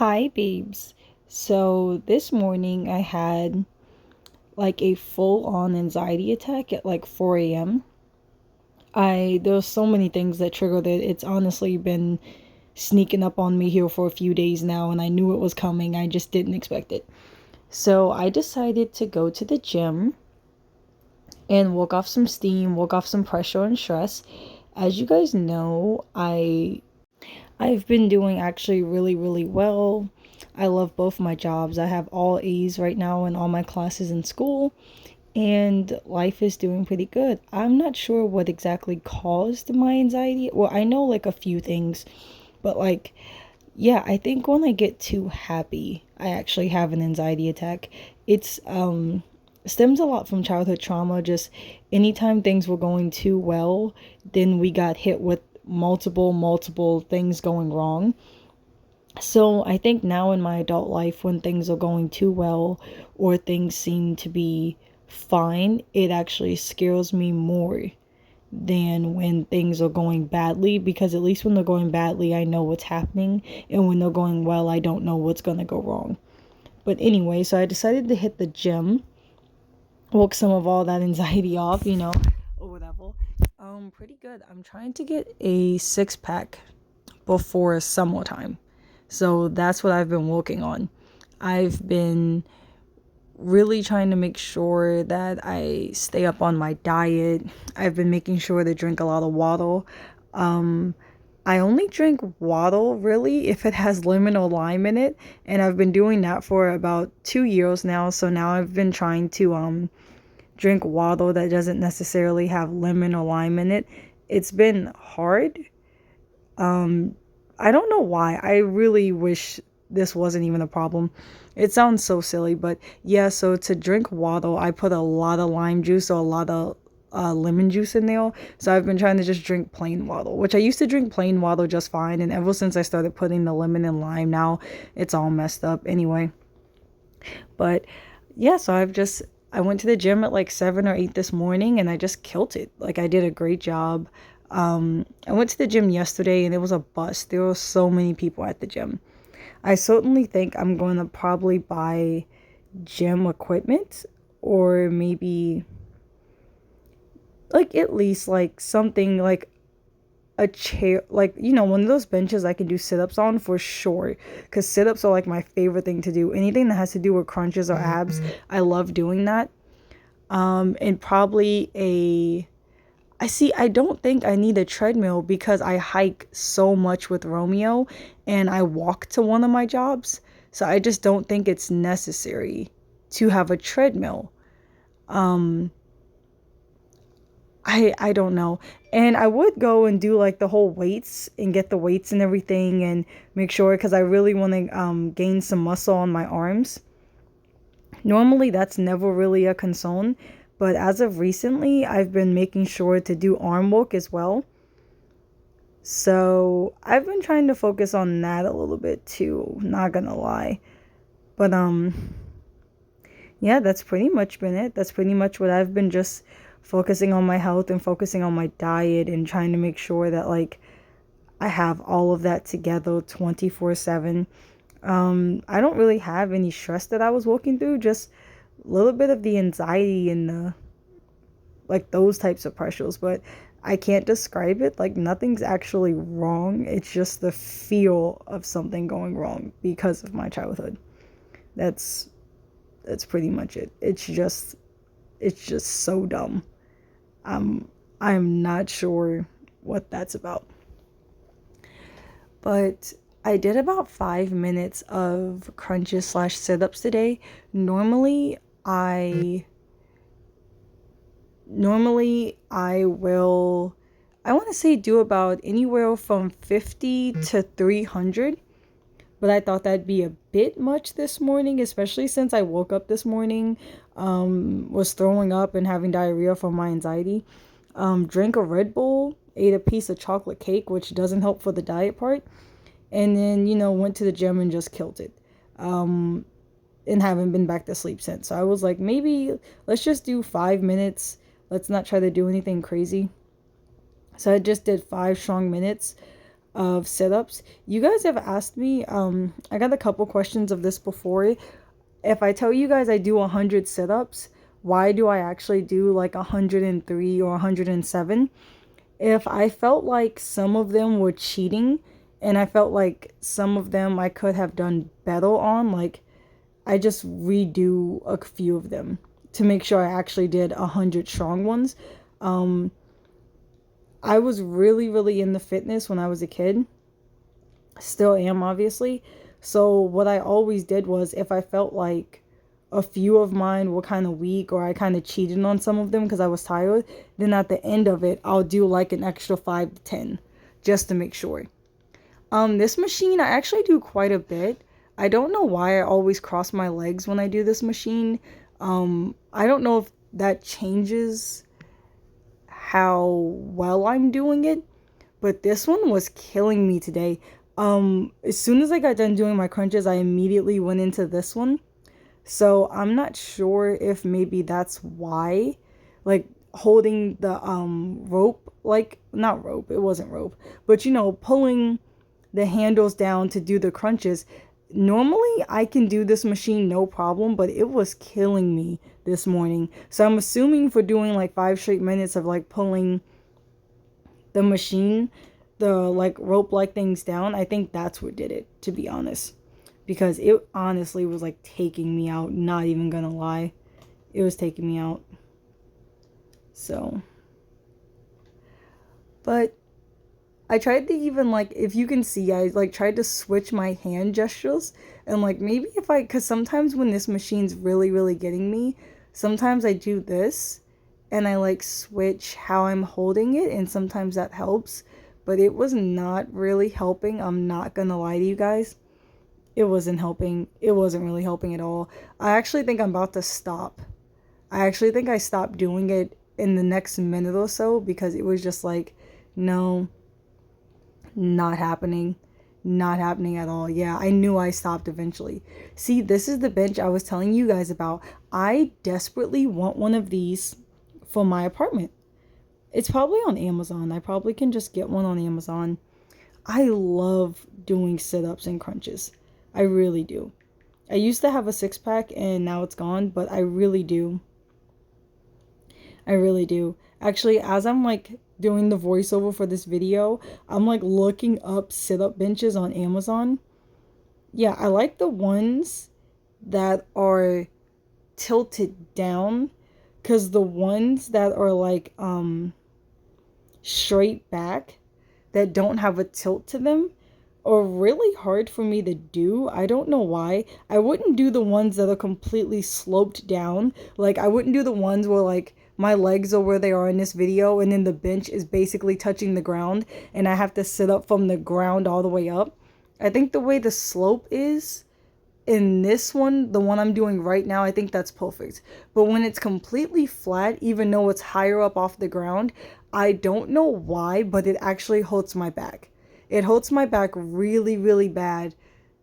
Hi, babes. So this morning I had like a full-on anxiety attack at like 4 a.m. There was so many things that triggered it. It's honestly been sneaking up on me here for a few days now, and I knew it was coming. I just didn't expect it. So I decided to go to the gym and work off some steam, work off some pressure and stress. As you guys know, I've been doing actually really, really well. I love both my jobs. I have all A's right now in all my classes in school, and life is doing pretty good. I'm not sure what exactly caused my anxiety. Well, I know like a few things, but yeah, I think when I get too happy, I actually have an anxiety attack. It's stems a lot from childhood trauma. Just anytime things were going too well, then we got hit with multiple things going wrong. So I think now in my adult life, when things are going too well or things seem to be fine, it actually scares me more than when things are going badly, because at least when they're going badly, I know what's happening, and when they're going well, I don't know what's gonna go wrong. But anyway, so I decided to hit the gym, woke some of all that anxiety off, or whatever. Pretty good. I'm trying to get a six pack before summertime. So that's what I've been working on. I've been really trying to make sure that I stay up on my diet. I've been making sure to drink a lot of water. Um, I only drink water really if it has lemon or lime in it, and I've been doing that for about 2 years now. So now I've been trying to drink water that doesn't necessarily have lemon or lime in it. It's been hard. Um, I don't know why. I really wish this wasn't even a problem. It sounds so silly, but yeah, so to drink water, I put a lot of lime juice or a lot of lemon juice in there. So I've been trying to just drink plain water, which I used to drink plain water just fine. And ever since I started putting the lemon and lime, now it's all messed up anyway. But yeah, so I went to the gym at like 7 or 8 this morning and I just killed it. Like I did a great job. I went to the gym yesterday and it was a bust. There were so many people at the gym. I certainly think I'm going to probably buy gym equipment, or maybe like at least like something like a chair, like one of those benches I can do sit-ups on for sure, because sit-ups are like my favorite thing to do. Anything that has to do with crunches or abs, I love doing that. And probably I don't think I need a treadmill because I hike so much with Romeo and I walk to one of my jobs. So I just don't think it's necessary to have a treadmill. Um, I don't know. And I would go and do like the whole weights and get the weights and everything and make sure, because I really want to gain some muscle on my arms. Normally that's never really a concern, but as of recently, I've been making sure to do arm work as well. So I've been trying to focus on that a little bit too, not gonna lie. But yeah, that's pretty much been it. That's pretty much what I've been, just focusing on my health and focusing on my diet and trying to make sure that like I have all of that together 24/7. I don't really have any stress that I was working through, just a little bit of the anxiety and the like those types of pressures, but I can't describe it. Like nothing's actually wrong. It's just the feel of something going wrong because of my childhood. That's that's pretty much it. It's just so dumb. I'm not sure what that's about. But I did about 5 minutes of crunches slash sit-ups today. Normally I normally I will, I want to say, do about anywhere from 50 to 300, but I thought that'd be a bit much this morning, especially since I woke up this morning, was throwing up and having diarrhea from my anxiety. Drank a Red Bull, ate a piece of chocolate cake, which doesn't help for the diet part, and then, went to the gym and just killed it. Um, and haven't been back to sleep since. So I was like, maybe let's just do 5 minutes. Let's not try to do anything crazy. So I just did 5 strong minutes. of sit-ups. You guys have asked me, I got a couple questions of this before. If I tell you guys I do 100 sit-ups, why do I actually do like 103 or 107? If I felt like some of them were cheating and I felt like some of them I could have done better on, like I just redo a few of them to make sure I actually did 100 strong ones. Um, I was really, really into fitness when I was a kid. Still am, obviously. So what I always did was if I felt like a few of mine were kind of weak or I kind of cheated on some of them because I was tired, then at the end of it, I'll do like an extra 5 to 10 just to make sure. This machine, I actually do quite a bit. I don't know why I always cross my legs when I do this machine. I don't know if that changes how well I'm doing it, but this one was killing me today. As soon as I got done doing my crunches, I immediately went into this one. So I'm not sure if maybe that's why, like holding the rope, like not rope, it wasn't rope, but pulling the handles down to do the crunches. Normally I can do this machine no problem, but it was killing me this morning. So I'm assuming for doing like 5 straight minutes of like pulling the machine, the like rope like things down, I think that's what did it, to be honest. Because it honestly was like taking me out, not even gonna lie. It was taking me out. So, but I tried to even like, if you can see, I like tried to switch my hand gestures and like maybe if I, cause sometimes when this machine's really, really getting me, sometimes I do this and I like switch how I'm holding it and sometimes that helps, but it was not really helping. I'm not gonna lie to you guys. It wasn't helping. It wasn't really helping at all. I actually think I'm about to stop. I actually think I stopped doing it in the next minute or so because it was just like, no, not happening. Not happening at all. Yeah, I knew I stopped eventually. See, this is the bench I was telling you guys about. I desperately want one of these for my apartment. It's probably on Amazon. I probably can just get one on Amazon. I love doing sit-ups and crunches. I really do. I used to have a six pack and now it's gone, but I really do. I really do. Actually, as I'm like doing the voiceover for this video, I'm like looking up sit-up benches on Amazon. Yeah, I like the ones that are tilted down because the ones that are like straight back that don't have a tilt to them are really hard for me to do. I don't know why. I wouldn't do the ones that are completely sloped down. Like I wouldn't do the ones where like my legs are where they are in this video and then the bench is basically touching the ground and I have to sit up from the ground all the way up. I think the way the slope is in this one, the one I'm doing right now, I think that's perfect. But when it's completely flat, even though it's higher up off the ground, I don't know why, but it actually hurts my back. It hurts my back really, really bad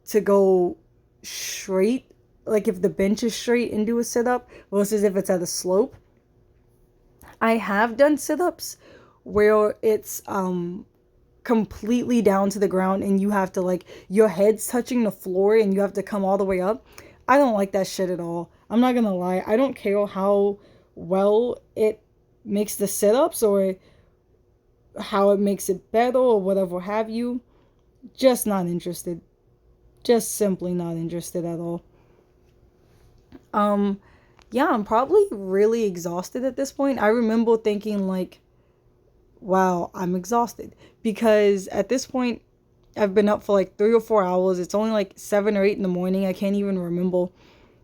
to go straight, like if the bench is straight into a sit-up versus if it's at a slope. I have done sit-ups where it's completely down to the ground and you have to like your head's touching the floor and you have to come all the way up. I don't like that shit at all. I'm not gonna lie. I don't care how well it makes the sit-ups or how it makes it better or whatever have you. Just not interested. Just simply not interested at all. Um yeah, I'm probably really exhausted at this point. I remember thinking like, wow, I'm exhausted because at this point I've been up for like 3 or 4 hours. It's only like 7 or 8 in the morning. I can't even remember.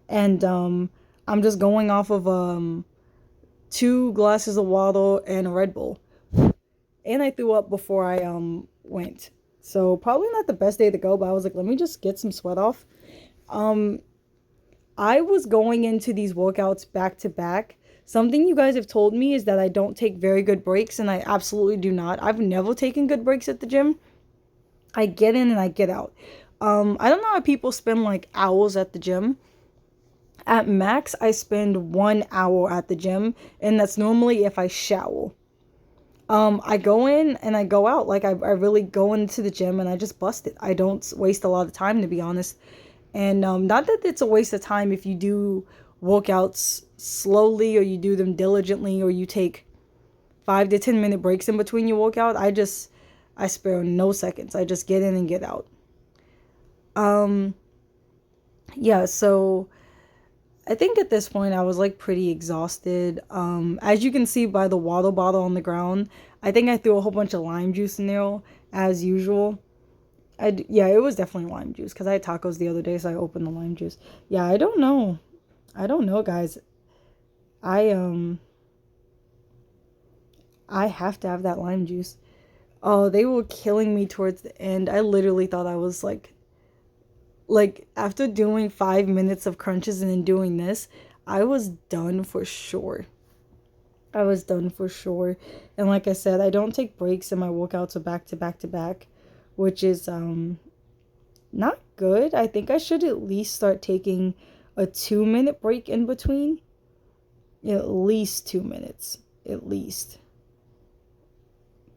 And I'm just going off of 2 glasses of water and a Red Bull. And I threw up before I went. So probably not the best day to go, but I was like, let me just get some sweat off. Um I was going into these workouts back to back. Something you guys have told me is that I don't take very good breaks, and I absolutely do not. I've never taken good breaks at the gym. I get in and I get out. I don't know how people spend like hours at the gym. At max, I spend 1 hour at the gym, and that's normally if I shower. I go in and I go out. Like, I really go into the gym and I just bust it. I don't waste a lot of time, to be honest. And not that it's a waste of time if you do workouts slowly, or you do them diligently, or you take 5 to 10 minute breaks in between your workout. I spare no seconds. I just get in and get out. Um, yeah, so I think at this point I was like pretty exhausted. As you can see by the water bottle on the ground, I think I threw a whole bunch of lime juice in there as usual. Yeah, it was definitely lime juice because I had tacos the other day, so I opened the lime juice. Yeah, I don't know. I don't know, guys. I I have to have that lime juice. Oh, they were killing me towards the end. I literally thought I was like after doing 5 minutes of crunches and then doing this, I was done for sure. I was done for sure. And like I said, I don't take breaks in my workouts, of back to back to back, which is not good. I think I should at least start taking a 2 minute break in between. At least 2 minutes. At least.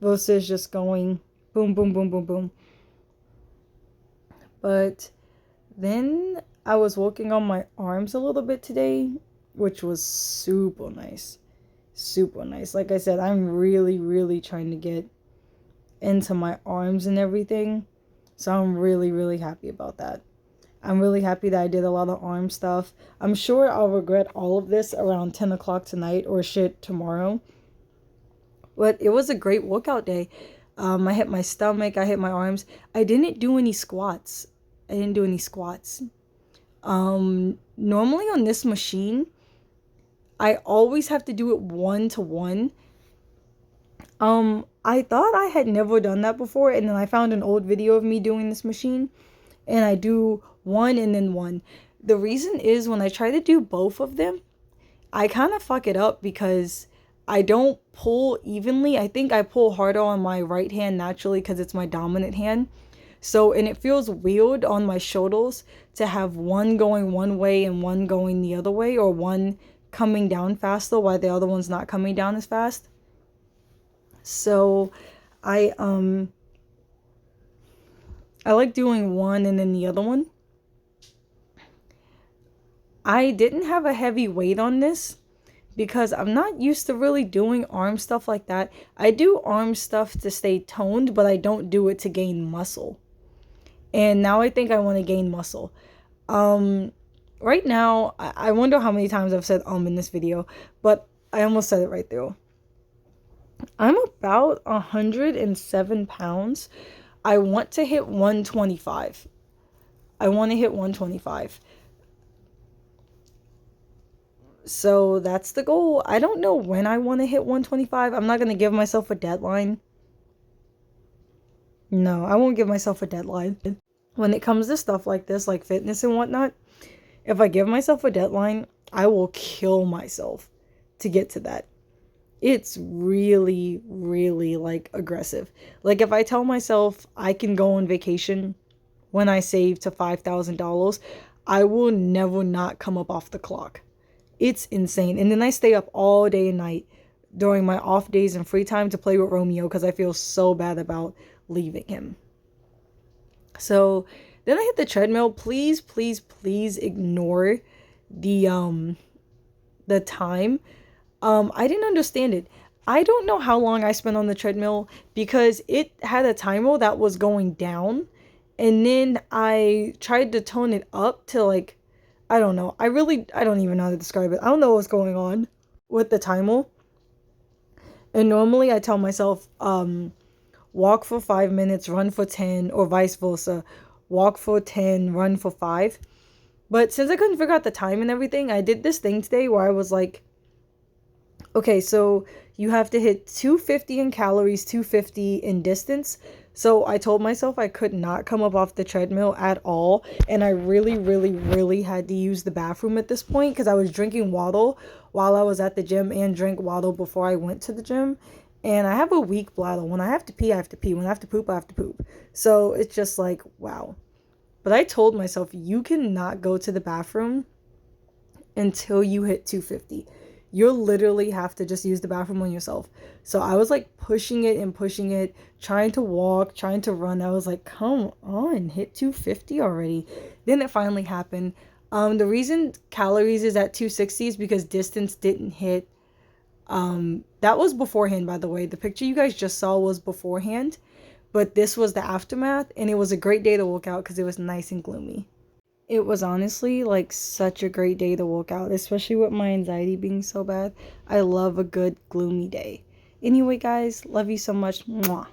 Versus just going boom, boom, boom, boom, boom. But then I was working on my arms a little bit today, which was super nice. Super nice. Like I said, I'm really, really trying to get into my arms and everything. So I'm really, really happy about that. I'm really happy that I did a lot of arm stuff. I'm sure I'll regret all of this around 10 o'clock tonight or shit tomorrow. But it was a great workout day. I hit my stomach, I hit my arms. I didn't do any squats. I didn't do any squats. Normally on this machine, I always have to do it 1 to 1. I thought I had never done that before, and then I found an old video of me doing this machine, and I do 1 and then 1. The reason is when I try to do both of them, I kind of fuck it up because I don't pull evenly. I think I pull harder on my right hand naturally because it's my dominant hand. So, and it feels weird on my shoulders to have one going one way and one going the other way, or one coming down faster while the other one's not coming down as fast. So, I I like doing one and then the other one. I didn't have a heavy weight on this because I'm not used to really doing arm stuff like that. I do arm stuff to stay toned, but I don't do it to gain muscle. And now I think I want to gain muscle. Right now, I wonder how many times I've said in this video, but I almost said it right there. I'm about 107 pounds. I want to hit 125. I want to hit 125. So that's the goal. I don't know when I want to hit 125. I'm not going to give myself a deadline. No, I won't give myself a deadline. When it comes to stuff like this, like fitness and whatnot, if I give myself a deadline, I will kill myself to get to that. It's really, really like aggressive. Like if I tell myself I can go on vacation when I save to $5,000, I will never not come up off the clock. It's insane. And then I stay up all day and night during my off days and free time to play with Romeo because I feel so bad about leaving him. So then I hit the treadmill. Please, please, please ignore the time. I didn't understand it. I don't know how long I spent on the treadmill because it had a timer that was going down, and then I tried to tone it up to like, I don't know. I don't even know how to describe it. I don't know what's going on with the timer. And normally I tell myself, walk for 5 minutes, run for 10, or vice versa. Walk for 10, run for 5. But since I couldn't figure out the time and everything, I did this thing today where I was like, okay, so you have to hit 250 in calories, 250 in distance. So I told myself I could not come up off the treadmill at all. And I really, really, really had to use the bathroom at this point because I was drinking water while I was at the gym and drank water before I went to the gym. And I have a weak bladder. When I have to pee, I have to pee. When I have to poop, I have to poop. So it's just like, wow. But I told myself, you cannot go to the bathroom until you hit 250. you'll literally have to just use the bathroom on yourself. So I was like pushing it and pushing it, trying to walk, trying to run. I was like, come on, hit 250 already. Then it finally happened. The reason calories is at 260 is because distance didn't hit. That was beforehand, by the way. The picture you guys just saw was beforehand, but this was the aftermath, and it was a great day to work out because it was nice and gloomy. It was honestly like such a great day to work out, especially with my anxiety being so bad. I love a good gloomy day. Anyway, guys, love you so much. Mwah.